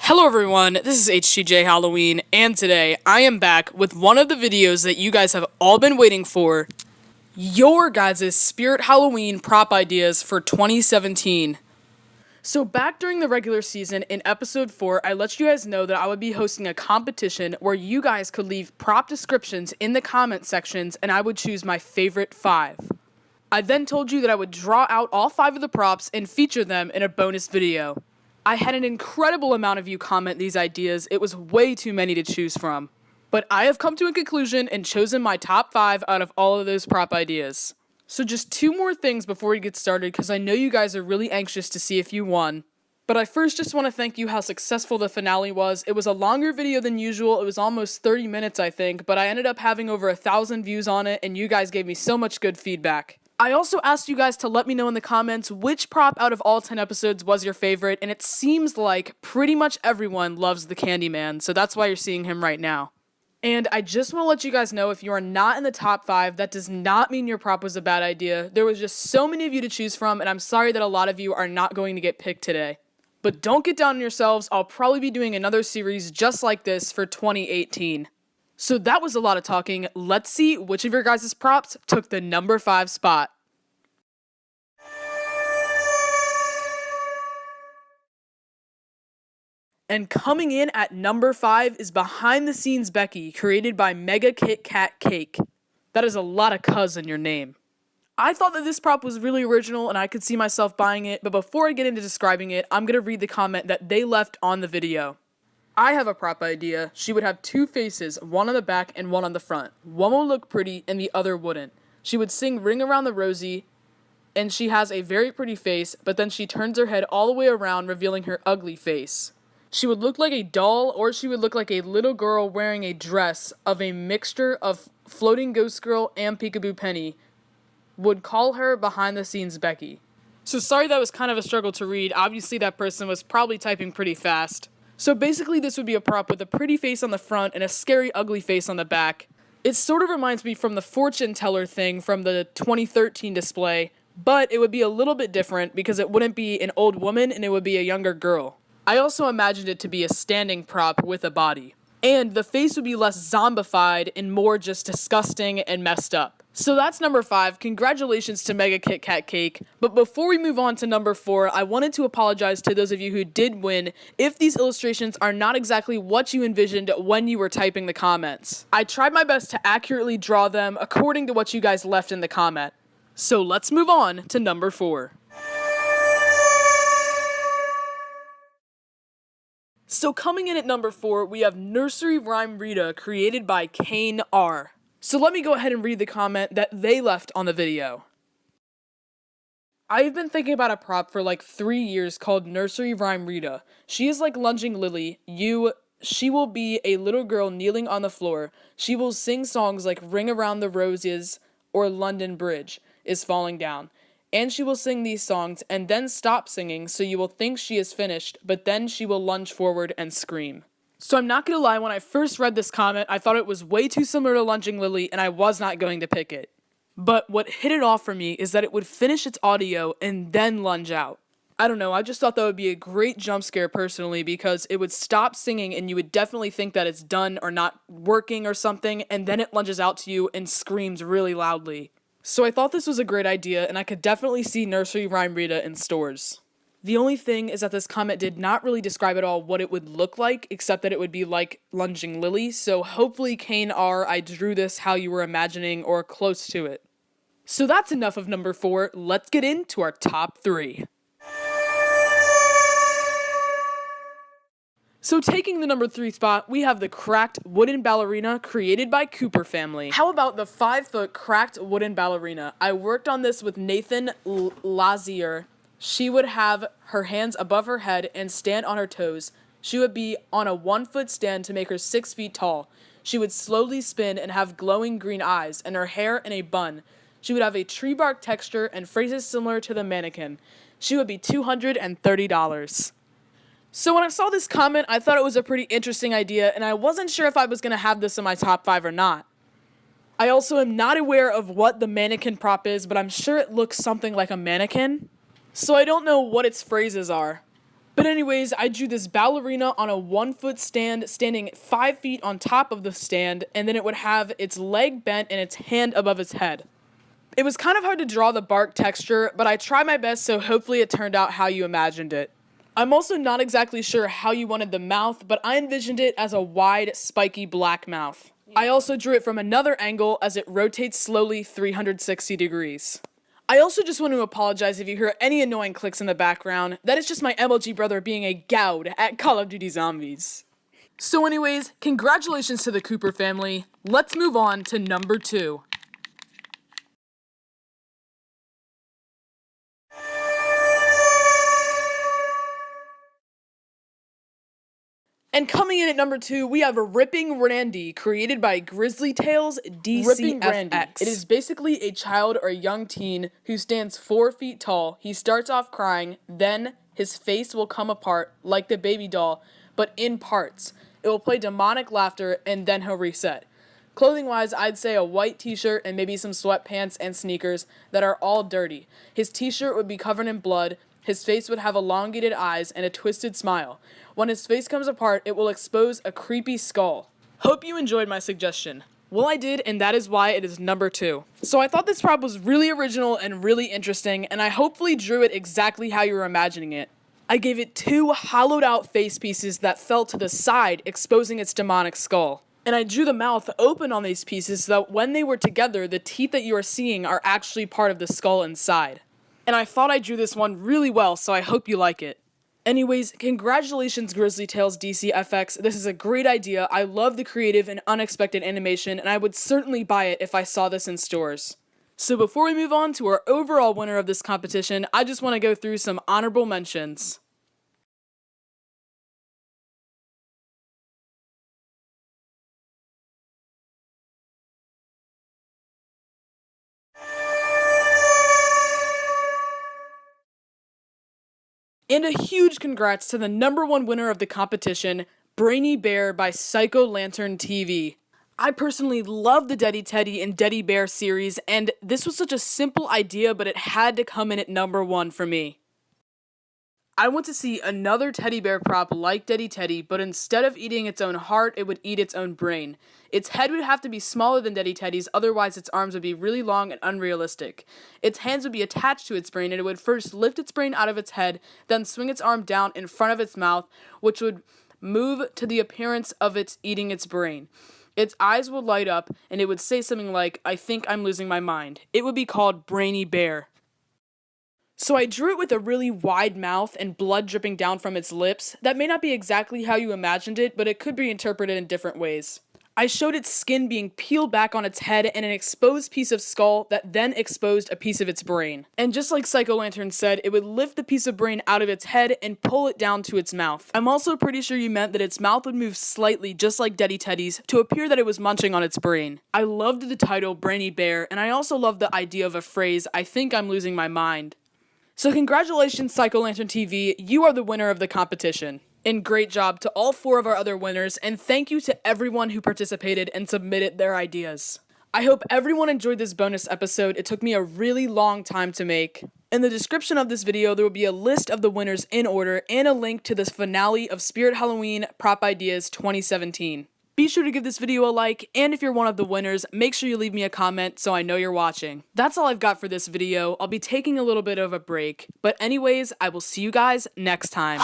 Hello everyone, this is HTJ Halloween, and today I am back with one of the videos that you guys have all been waiting for, your guys' Spirt Halloween prop ideas for 2017. So back during the regular season, in episode 4, I let you guys know that I would be hosting a competition where you guys could leave prop descriptions in the comment sections and I would choose my favorite 5. I then told you that I would draw out all 5 of the props and feature them in a bonus video. I had an incredible amount of you comment these ideas. It was way too many to choose from. But I have come to a conclusion and chosen my top 5 out of all of those prop ideas. So just 2 more things before we get started, because I know you guys are really anxious to see if you won. But I first just want to thank you how successful the finale was. It was a longer video than usual. It was almost 30 minutes, I think, but I ended up having over 1,000 views on it, and you guys gave me so much good feedback. I also asked you guys to let me know in the comments which prop out of all 10 episodes was your favorite, and it seems like pretty much everyone loves the Candyman, so that's why you're seeing him right now. And I just want to let you guys know, if you are not in the top 5, that does not mean your prop was a bad idea. There was just so many of you to choose from, and I'm sorry that a lot of you are not going to get picked today. But don't get down on yourselves. I'll probably be doing another series just like this for 2018. So that was a lot of talking. Let's see which of your guys' props took the number 5 spot. And coming in at number 5 is Behind the Scenes Becky, created by MegaKitkatcake. That is a lot of cuz in your name. I thought that this prop was really original and I could see myself buying it, but before I get into describing it, I'm going to read the comment that they left on the video. I have a prop idea. She would have 2 faces, one on the back and one on the front. One will look pretty and the other wouldn't. She would sing Ring Around the Rosie, and she has a very pretty face, but then she turns her head all the way around, revealing her ugly face. She would look like a doll, or she would look like a little girl wearing a dress of a mixture of Floating Ghost Girl and Peekaboo Penny. Would call her Behind the Scenes Becky. So sorry that was kind of a struggle to read. Obviously that person was probably typing pretty fast. So basically this would be a prop with a pretty face on the front and a scary ugly face on the back. It sort of reminds me from the fortune teller thing from the 2013 display, but it would be a little bit different because it wouldn't be an old woman and it would be a younger girl. I also imagined it to be a standing prop with a body. And the face would be less zombified and more just disgusting and messed up. So that's number 5. Congratulations to MegaKitkatcake. But before we move on to number 4, I wanted to apologize to those of you who did win if these illustrations are not exactly what you envisioned when you were typing the comments. I tried my best to accurately draw them according to what you guys left in the comment. So let's move on to number 4. So coming in at number 4, we have Nursery Rhyme Rita, created by Kane R. So let me go ahead and read the comment that they left on the video. I've been thinking about a prop for like 3 years called Nursery Rhyme Rita. She is like lunging Lily. She will be a little girl kneeling on the floor. She will sing songs like Ring Around the Roses or London Bridge is Falling Down. And she will sing these songs and then stop singing, so you will think she is finished, but then she will lunge forward and scream. So I'm not gonna lie, when I first read this comment, I thought it was way too similar to Lunging Lily, and I was not going to pick it. But what hit it off for me is that it would finish its audio and then lunge out. I don't know, I just thought that would be a great jump scare personally, because it would stop singing and you would definitely think that it's done or not working or something, and then it lunges out to you and screams really loudly. So I thought this was a great idea, and I could definitely see Nursery Rhyme Rita in stores. The only thing is that this comment did not really describe at all what it would look like, except that it would be like Lunging Lily, so hopefully Kane R, I drew this how you were imagining or close to it. So that's enough of number 4, let's get into our top 3. So taking the number 3 spot, we have the cracked wooden ballerina created by Cooper family. How about the 5-foot cracked wooden ballerina? I worked on this with Nathan Lazier. She would have her hands above her head and stand on her toes. She would be on a 1-foot stand to make her 6 feet tall. She would slowly spin and have glowing green eyes and her hair in a bun. She would have a tree bark texture and phrases similar to the mannequin. She would be $230. So when I saw this comment, I thought it was a pretty interesting idea, and I wasn't sure if I was going to have this in my top 5 or not. I also am not aware of what the mannequin prop is, but I'm sure it looks something like a mannequin. So I don't know what its phrases are. But anyways, I drew this ballerina on a 1-foot stand, standing 5 feet on top of the stand, and then it would have its leg bent and its hand above its head. It was kind of hard to draw the bark texture, but I tried my best, so hopefully it turned out how you imagined it. I'm also not exactly sure how you wanted the mouth, but I envisioned it as a wide, spiky black mouth. I also drew it from another angle as it rotates slowly 360 degrees. I also just want to apologize if you hear any annoying clicks in the background. That is just my MLG brother being a goud at Call of Duty Zombies. So anyways, congratulations to the Cooper family. Let's move on to number 2. And coming in at number 2, we have Ripping Randy, created by Grizzlytales DCFX. Ripping Randy. It is basically a child or a young teen who stands 4 feet tall. He starts off crying, then his face will come apart like the baby doll, but in parts. It will play demonic laughter, and then he'll reset. Clothing-wise, I'd say a white t-shirt and maybe some sweatpants and sneakers that are all dirty. His t-shirt would be covered in blood. His face would have elongated eyes and a twisted smile. When his face comes apart, it will expose a creepy skull. Hope you enjoyed my suggestion. Well, I did, and that is why it is number 2. So I thought this prop was really original and really interesting, and I hopefully drew it exactly how you were imagining it. I gave it 2 hollowed out face pieces that fell to the side, exposing its demonic skull. And I drew the mouth open on these pieces so that when they were together, the teeth that you are seeing are actually part of the skull inside. And I thought I drew this one really well, so I hope you like it. Anyways, congratulations Grizzlytales DCFX. This is a great idea. I love the creative and unexpected animation, and I would certainly buy it if I saw this in stores. So before we move on to our overall winner of this competition, I just want to go through some honorable mentions. And a huge congrats to the number 1 winner of the competition, Brainy Bear by PsychoLanternTV. I personally love the Deddy Teddy and Deddy Bear series, and this was such a simple idea, but it had to come in at number 1 for me. I want to see another teddy bear prop like Deddy Teddy, but instead of eating its own heart, it would eat its own brain. Its head would have to be smaller than Deddy Teddy's, otherwise its arms would be really long and unrealistic. Its hands would be attached to its brain, and it would first lift its brain out of its head, then swing its arm down in front of its mouth, which would move to the appearance of its eating its brain. Its eyes would light up, and it would say something like, "I think I'm losing my mind." It would be called Brainy Bear. So I drew it with a really wide mouth and blood dripping down from its lips. That may not be exactly how you imagined it, but it could be interpreted in different ways. I showed its skin being peeled back on its head and an exposed piece of skull that then exposed a piece of its brain. And just like PsychoLantern said, it would lift the piece of brain out of its head and pull it down to its mouth. I'm also pretty sure you meant that its mouth would move slightly just like Deddy Teddy's to appear that it was munching on its brain. I loved the title Brainy Bear, and I also loved the idea of a phrase, "I think I'm losing my mind." So congratulations PsychoLanternTV, you are the winner of the competition. And great job to all 4 of our other winners, and thank you to everyone who participated and submitted their ideas. I hope everyone enjoyed this bonus episode. It took me a really long time to make. In the description of this video, there will be a list of the winners in order and a link to the finale of Spirt Halloween Prop Ideas 2017. Be sure to give this video a like, and if you're one of the winners, make sure you leave me a comment so I know you're watching. That's all I've got for this video. I'll be taking a little bit of a break, but anyways, I will see you guys next time.